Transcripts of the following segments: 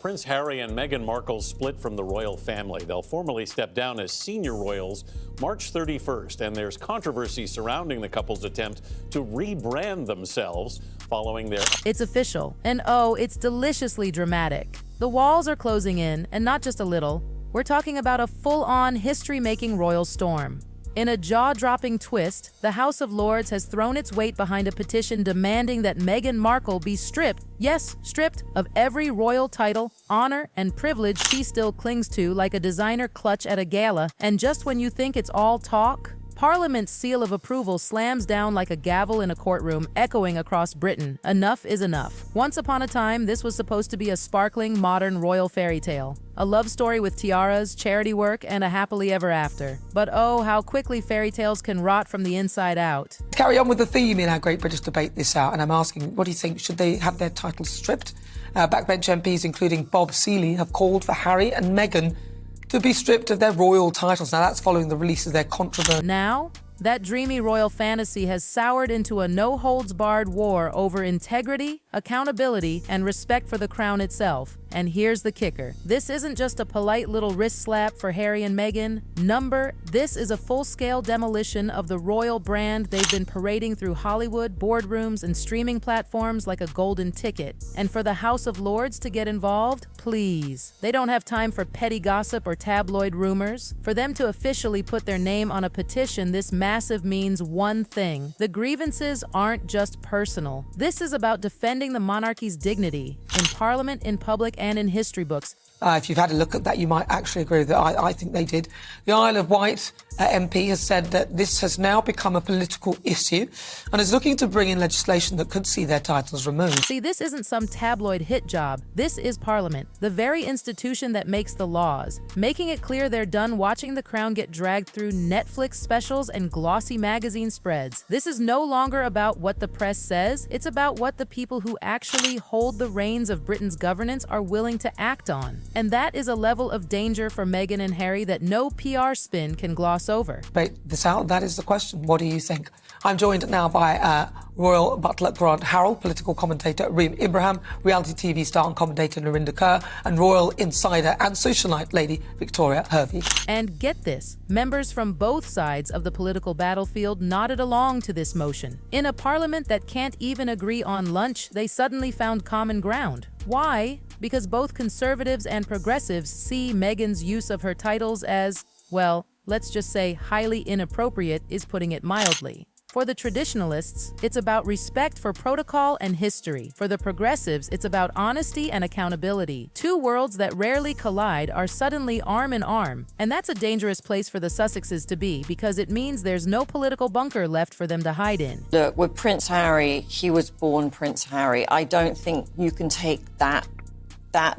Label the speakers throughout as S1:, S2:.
S1: Prince Harry and Meghan Markle split from the royal family. They'll formally step down as senior royals March 31st, and there's controversy surrounding the couple's attempt to rebrand themselves following their...
S2: It's official, and oh, it's deliciously dramatic. The walls are closing in, and not just a little. We're talking about a full-on history-making royal storm. In a jaw-dropping twist, the House of Lords has thrown its weight behind a petition demanding that Meghan Markle be stripped, yes, stripped, of every royal title, honor, and privilege she still clings to like a designer clutch at a gala. And just when you think it's all talk, Parliament's seal of approval slams down like a gavel in a courtroom, echoing across Britain. Enough is enough. Once upon a time, this was supposed to be a sparkling, modern royal fairy tale. A love story with tiaras, charity work, and a happily ever after. But oh, how quickly fairy tales can rot from the inside out.
S3: Carry on with the theme in our Great British Debate this hour, and I'm asking, what do you think? Should they have their titles stripped? Backbench MPs, including Bob Seeley, have called for Harry and Meghan to be stripped of their royal titles. Now, that's following the release of their controversial...
S2: Now, that dreamy royal fantasy has soured into a no-holds-barred war over integrity, accountability, and respect for the crown itself. And here's the kicker. This isn't just a polite little wrist slap for Harry and Meghan. This is a full-scale demolition of the royal brand they've been parading through Hollywood, boardrooms, and streaming platforms like a golden ticket. And for the House of Lords to get involved, please. They don't have time for petty gossip or tabloid rumors. For them to officially put their name on a petition this massive means one thing. The grievances aren't just personal. This is about defending the monarchy's dignity in Parliament, in public, and in history books.
S3: If you've had a look at that, you might actually agree with it. I think they did. The Isle of Wight MP has said that this has now become a political issue and is looking to bring in legislation that could see their titles removed.
S2: See, this isn't some tabloid hit job. This is Parliament, the very institution that makes the laws, making it clear they're done watching the crown get dragged through Netflix specials and glossy magazine spreads. This is no longer about what the press says. It's about what the people who actually hold the reins of Britain's governance are willing to act on. And that is a level of danger for Meghan and Harry that no PR spin can gloss over.
S3: But this out, that is the question. What do you think? I'm joined now by Royal Butler Grant Harrell, political commentator Reem Ibrahim, reality TV star and commentator Narinder Kaur, and Royal Insider and socialite lady Victoria Hervey.
S2: And get this, members from both sides of the political battlefield nodded along to this motion. In a parliament that can't even agree on lunch, they suddenly found common ground. Why? Because both conservatives and progressives see Meghan's use of her titles as, well, let's just say highly inappropriate is putting it mildly. For the traditionalists, it's about respect for protocol and history. For the progressives, it's about honesty and accountability. Two worlds that rarely collide are suddenly arm in arm. And that's a dangerous place for the Sussexes to be, because it means there's no political bunker left for them to hide in.
S4: Look, with Prince Harry, he was born Prince Harry. I don't think you can take that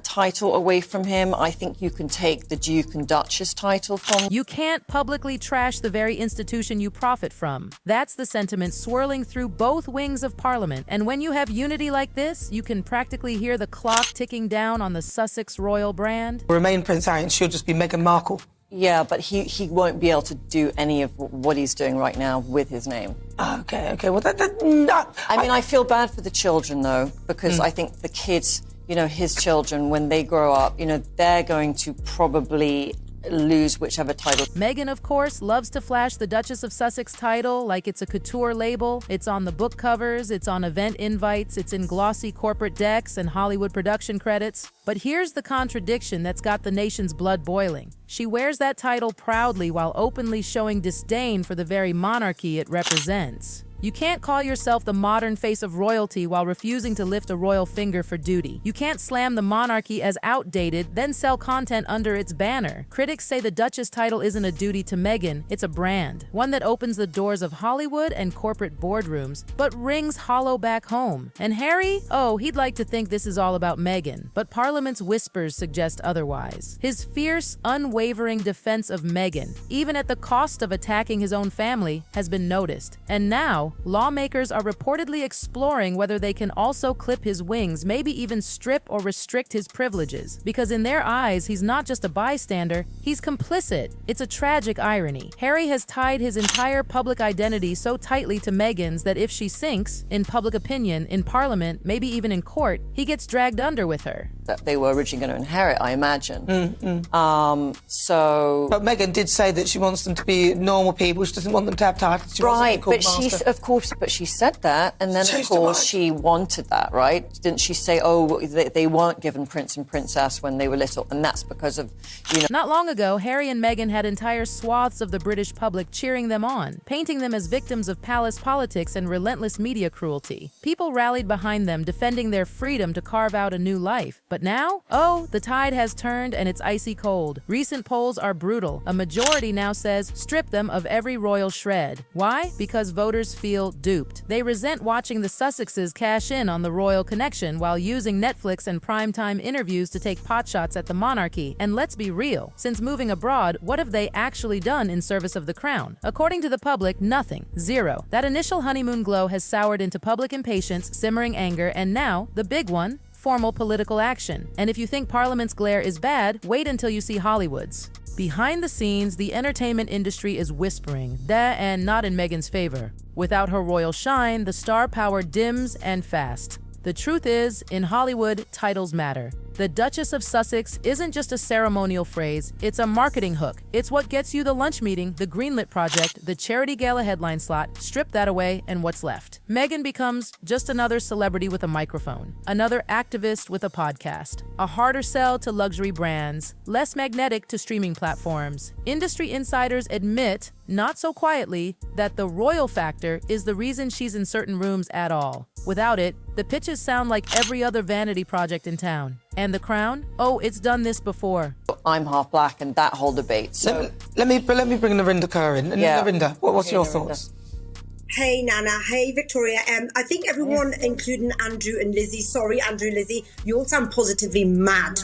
S4: title away from him. I think you can take the Duke and Duchess title from him.
S2: You can't publicly trash the very institution you profit from. That's the sentiment swirling through both wings of Parliament. And when you have unity like this, you can practically hear the clock ticking down on the Sussex royal brand.
S3: Remain Prince Harry and she'll just be Meghan Markle.
S4: Yeah, but he won't be able to do any of what he's doing right now with his name.
S3: Okay. Well,
S4: I feel bad for the children, though, because I think the kids, his children, when they grow up, they're going to probably lose whichever title.
S2: Meghan, of course, loves to flash the Duchess of Sussex title like it's a couture label. It's on the book covers, it's on event invites, it's in glossy corporate decks and Hollywood production credits. But here's the contradiction that's got the nation's blood boiling. She wears that title proudly while openly showing disdain for the very monarchy it represents. You can't call yourself the modern face of royalty while refusing to lift a royal finger for duty. You can't slam the monarchy as outdated, then sell content under its banner. Critics say the Duchess title isn't a duty to Meghan, it's a brand. One that opens the doors of Hollywood and corporate boardrooms, but rings hollow back home. And Harry? Oh, he'd like to think this is all about Meghan, but Parliament's whispers suggest otherwise. His fierce, unwavering defense of Meghan, even at the cost of attacking his own family, has been noticed. And now, Now, lawmakers are reportedly exploring whether they can also clip his wings, maybe even strip or restrict his privileges. Because in their eyes, he's not just a bystander, he's complicit. It's a tragic irony. Harry has tied his entire public identity so tightly to Meghan's that if she sinks, in public opinion, in Parliament, maybe even in court, he gets dragged under with her.
S4: That they were originally going to inherit, I imagine.
S3: But Meghan did say that she wants them to be normal people. She doesn't want them to have titles. She wants them to be
S4: Right,
S3: called master.
S4: but she said that, and then
S3: Changed
S4: of
S3: her
S4: course
S3: mind.
S4: she wanted that, right? Didn't she say, oh, they weren't given prince and princess when they were little, and that's because of,
S2: Not long ago, Harry and Meghan had entire swaths of the British public cheering them on, painting them as victims of palace politics and relentless media cruelty. People rallied behind them, defending their freedom to carve out a new life. But now, the tide has turned and it's icy cold. Recent polls are brutal. A majority now says strip them of every royal shred. Why? Because voters feel duped. They resent watching the Sussexes cash in on the royal connection while using Netflix and primetime interviews to take potshots at the monarchy. And let's be real, since moving abroad, what have they actually done in service of the crown? According to the public, nothing. Zero. That initial honeymoon glow has soured into public impatience, simmering anger, and now, the big one, formal political action. And if you think Parliament's glare is bad, wait until you see Hollywood's. Behind the scenes, the entertainment industry is whispering, and not in Meghan's favor. Without her royal shine, the star power dims and fast. The truth is, in Hollywood, titles matter. The Duchess of Sussex isn't just a ceremonial phrase, it's a marketing hook. It's what gets you the lunch meeting, the greenlit project, the charity gala headline slot. Strip that away, and what's left? Meghan becomes just another celebrity with a microphone, another activist with a podcast, a harder sell to luxury brands, less magnetic to streaming platforms. Industry insiders admit, not so quietly, that the royal factor is the reason she's in certain rooms at all. Without it, the pitches sound like every other vanity project in town. And the crown? Oh, it's done this before.
S4: I'm half black and that whole debate. So
S3: Let me bring Lorinda Kerr in. And
S4: Yeah.
S3: Lorinda, what's your
S4: Lorinda.
S3: thoughts?
S5: Hey Nana, hey Victoria. I think everyone, including Andrew and Lizzie, sorry Andrew and Lizzie, you all sound positively mad.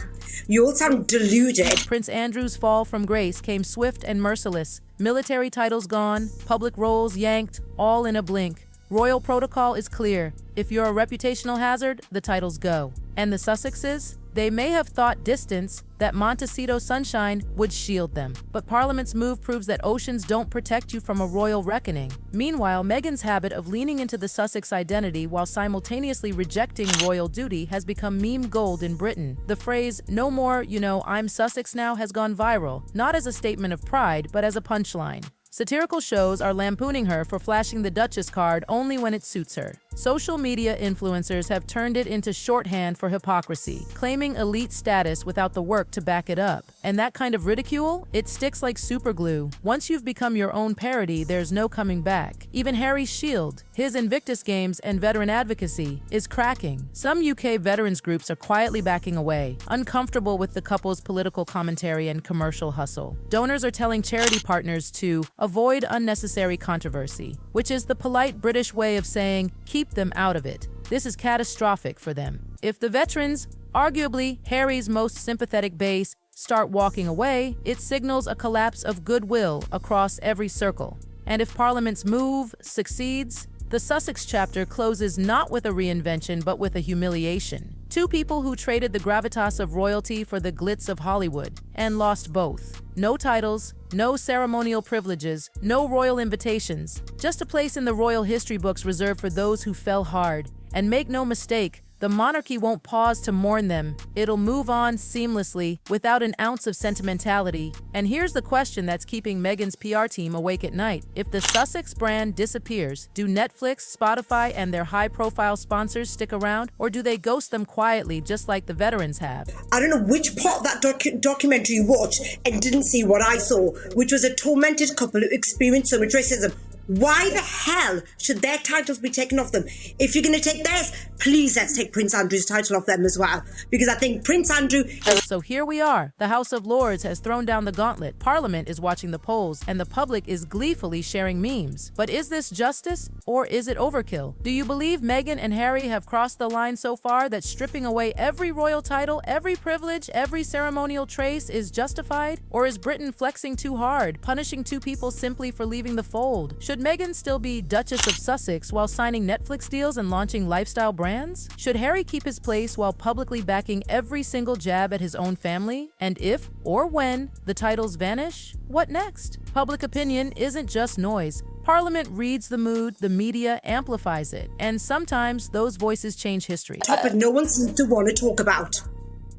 S5: You all sound deluded.
S2: Prince Andrew's fall from grace came swift and merciless. Military titles gone, public roles yanked, all in a blink. Royal protocol is clear. If you're a reputational hazard, the titles go. And the Sussexes? They may have thought distance, that Montecito sunshine, would shield them. But Parliament's move proves that oceans don't protect you from a royal reckoning. Meanwhile, Meghan's habit of leaning into the Sussex identity while simultaneously rejecting royal duty has become meme gold in Britain. The phrase, no more, I'm Sussex now, has gone viral, not as a statement of pride, but as a punchline. Satirical shows are lampooning her for flashing the Duchess card only when it suits her. Social media influencers have turned it into shorthand for hypocrisy, claiming elite status without the work to back it up. And that kind of ridicule, it sticks like superglue. Once you've become your own parody, there's no coming back. Even Harry's shield, his Invictus Games and veteran advocacy, is cracking. Some UK veterans groups are quietly backing away, uncomfortable with the couple's political commentary and commercial hustle. Donors are telling charity partners to avoid unnecessary controversy, which is the polite British way of saying, keep them out of it. This is catastrophic for them. If the veterans, arguably Harry's most sympathetic base, start walking away, it signals a collapse of goodwill across every circle. And if Parliament's move succeeds, the Sussex chapter closes not with a reinvention but with a humiliation. Two people who traded the gravitas of royalty for the glitz of Hollywood and lost both. No titles, no ceremonial privileges, no royal invitations, just a place in the royal history books reserved for those who fell hard. And make no mistake, the monarchy won't pause to mourn them. It'll move on seamlessly, without an ounce of sentimentality. And here's the question that's keeping Meghan's PR team awake at night. If the Sussex brand disappears, do Netflix, Spotify, and their high-profile sponsors stick around, or do they ghost them quietly just like the veterans have?
S5: I don't know which part of that documentary you watched and didn't see what I saw, which was a tormented couple who experienced so much racism. Why the hell should their titles be taken off them? If you're going to take theirs, please let's take Prince Andrew's title off them as well. Because I think Prince Andrew...
S2: So here we are. The House of Lords has thrown down the gauntlet. Parliament is watching the polls, and the public is gleefully sharing memes. But is this justice, or is it overkill? Do you believe Meghan and Harry have crossed the line so far that stripping away every royal title, every privilege, every ceremonial trace is justified? Or is Britain flexing too hard, punishing two people simply for leaving the fold? Should Should Meghan still be Duchess of Sussex while signing Netflix deals and launching lifestyle brands? Should Harry keep his place while publicly backing every single jab at his own family? And if, or when, the titles vanish, what next? Public opinion isn't just noise. Parliament reads the mood, the media amplifies it, and sometimes those voices change history.
S5: Topic no one seems to want to talk about.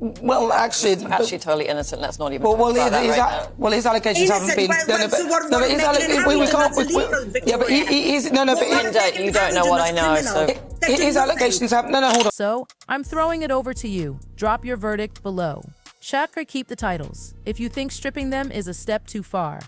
S3: Well, actually,
S4: Totally innocent. Let's not even talk about that right now.
S3: his allegations haven't been.
S4: Linda, you don't know what I know, so
S3: His allegations have. No, hold on.
S2: So, I'm throwing it over to you. Drop your verdict below. Chuck or keep the titles, if you think stripping them is a step too far.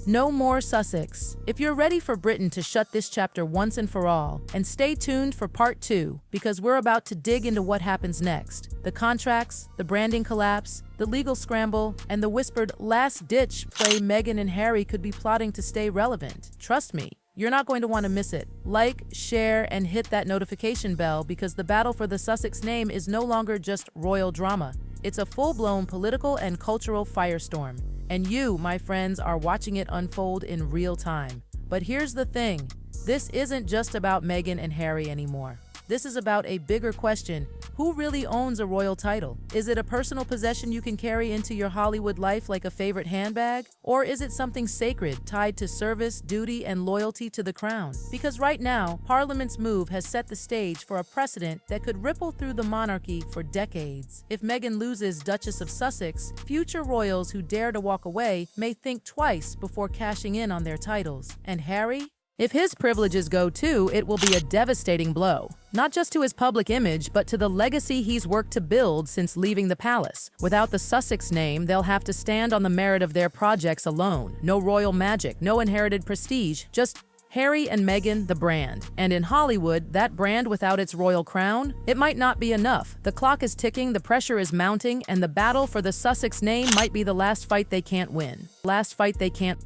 S2: No more Sussex. If you're ready for Britain to shut this chapter once and for all, and stay tuned for part 2, because we're about to dig into what happens next. The contracts, the branding collapse, the legal scramble, and the whispered last-ditch play Meghan and Harry could be plotting to stay relevant. Trust me, you're not going to want to miss it. Like, share, and hit that notification bell because the battle for the Sussex name is no longer just royal drama. It's a full-blown political and cultural firestorm. And you, my friends, are watching it unfold in real time. But here's the thing. This isn't just about Meghan and Harry anymore. This is about a bigger question. Who really owns a royal title? Is it a personal possession you can carry into your Hollywood life like a favorite handbag? Or is it something sacred tied to service, duty, and loyalty to the crown? Because right now, Parliament's move has set the stage for a precedent that could ripple through the monarchy for decades. If Meghan loses Duchess of Sussex, future royals who dare to walk away may think twice before cashing in on their titles. And Harry? If his privileges go too, it will be a devastating blow. Not just to his public image, but to the legacy he's worked to build since leaving the palace. Without the Sussex name, they'll have to stand on the merit of their projects alone. No royal magic, no inherited prestige, just Harry and Meghan, the brand. And in Hollywood, that brand without its royal crown, it might not be enough. The clock is ticking, the pressure is mounting, and the battle for the Sussex name might be the last fight they can't win. Last fight they can't...